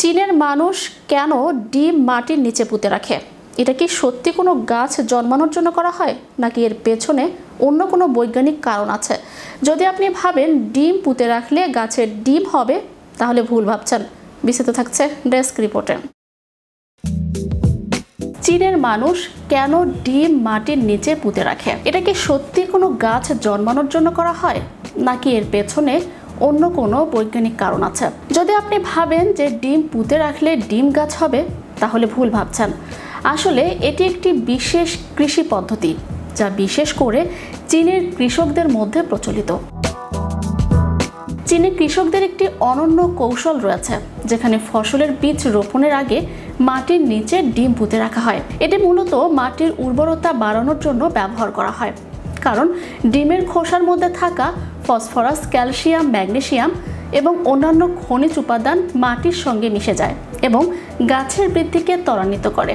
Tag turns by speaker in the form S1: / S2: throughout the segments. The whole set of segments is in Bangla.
S1: চীনের মানুষ কেন ডিম মাটির নিচে পুঁতে রাখে? এটা কি সত্যি কোনো গাছ জন্মানোর জন্য করা হয়, নাকি এর পেছনে অন্য কোনো বৈজ্ঞানিক কারণ আছে? যদি আপনি ভাবেন ডিম পুঁতে রাখলে গাছের ডিম হবে, তাহলে ভুল ভাবছেন। বিস্তারিত থাকছে ডেস্ক রিপোর্টে। চীনের মানুষ কেন ডিম মাটির নিচে পুঁতে রাখে? এটা কি সত্যি কোনো গাছ জন্মানোর জন্য করা হয়, নাকি এর পেছনে অন্য কোনো বৈজ্ঞানিক কারণ আছে? যদি আপনি ভাবেন যে ডিম পুঁতে রাখলে ডিম গাছ হবে, তাহলে ভুল ভাবছেন। আসলে এটি একটি বিশেষ কৃষি পদ্ধতি, যা বিশেষ করে চীনের কৃষকদের মধ্যে প্রচলিত। চীনের কৃষকদের একটি অনন্য কৌশল রয়েছে, যেখানে ফসলের বীজ রোপণের আগে মাটির নিচে ডিম পুঁতে রাখা হয়। এটি মূলত মাটির উর্বরতা বাড়ানোর জন্য ব্যবহার করা হয়, কারণ ডিমের খোসার মধ্যে থাকা ফসফরাস, ক্যালসিয়াম, ম্যাগনেসিয়াম এবং অন্যান্য খনিজ উপাদান মাটির সঙ্গে মিশে যায় এবং গাছের বৃদ্ধিকে ত্বরান্বিত করে।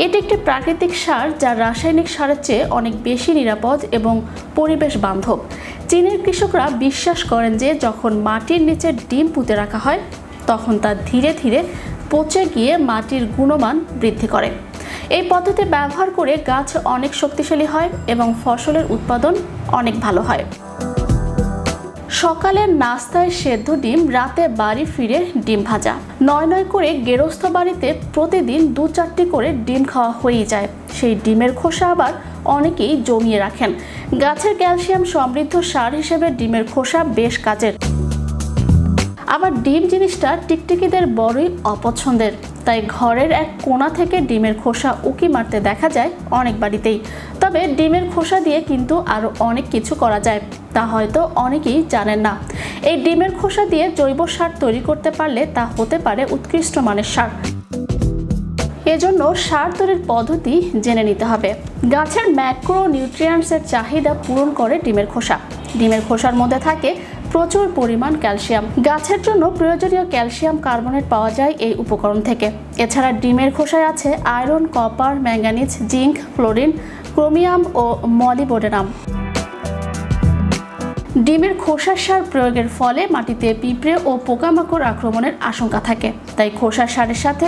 S1: এটি একটি প্রাকৃতিক সার, যা রাসায়নিক সারের চেয়ে অনেক বেশি নিরাপদ এবং পরিবেশ বান্ধব। চীনের কৃষকরা বিশ্বাস করেন যে যখন মাটির নিচে ডিম পুঁতে রাখা হয়, তখন তা ধীরে ধীরে পচে গিয়ে মাটির গুণমান বৃদ্ধি করে। এই পদ্ধতি ব্যবহার করে গাছ অনেক শক্তিশালী হয় এবং ফসলের উৎপাদন অনেক ভালো হয়। সকালের নাস্তায় সেদ্ধ ডিম, রাতে বাড়ি ফিরে ডিম ভাজা, নয় করে গেরস্থ বাড়িতে প্রতিদিন 2-4টি করে ডিম খাওয়া হয়েই যায়। সেই ডিমের খোসা আবার অনেকেই জমিয়ে রাখেন। গাছের ক্যালসিয়াম সমৃদ্ধ সার হিসেবে ডিমের খোসা বেশ কাজের। আবার ডিম জিনিসটা টিকটিকিদের বড়ই অপছন্দের, তাই ঘরের এক কোণা থেকে ডিমের খোসা উকি মারতে দেখা যায় অনেক বাড়িতেই। তবে ডিমের খোসা দিয়ে কিন্তু আরও অনেক কিছু করা যায়, তা হয়তো অনেকেই জানেন না। এই ডিমের খোসা দিয়ে জৈব সার তৈরি করতে পারলে তা হতে পারে উৎকৃষ্ট মানের সার। এজন্য সার তৈরির পদ্ধতি জেনে নিতে হবে। গাছের ম্যাক্রো নিউট্রিয়েন্টসের চাহিদা পূরণ করে ডিমের খোসা। ডিমের খোসার মধ্যে থাকে প্রচুর পরিমাণ ক্যালসিয়াম। গাছের জন্য প্রয়োজনীয় ক্যালসিয়াম কার্বনেট পাওয়া যায় এই উপকরণ থেকে। এছাড়া ডিমের খোসায় আছে iron, copper, manganese, zinc, fluorine, chromium ও মলিবডেনাম। ডিমের খোসার সার প্রয়োগের ফলে মাটিতে পিঁপড়ে ও পোকামাকড় আক্রমণের আশঙ্কা থাকে, তাই খোসার সারের সাথে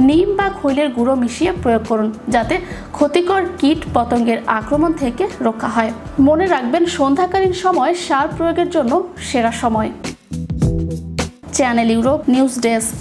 S1: নিম বা খৈলের গুঁড়ো মিশিয়ে প্রয়োগ করুন, যাতে ক্ষতিকর কীট পতঙ্গের আক্রমণ থেকে রক্ষা হয়। মনে রাখবেন, সন্ধ্যাকালীন সময় সার প্রয়োগের জন্য সেরা সময়। Channel Europe news desk.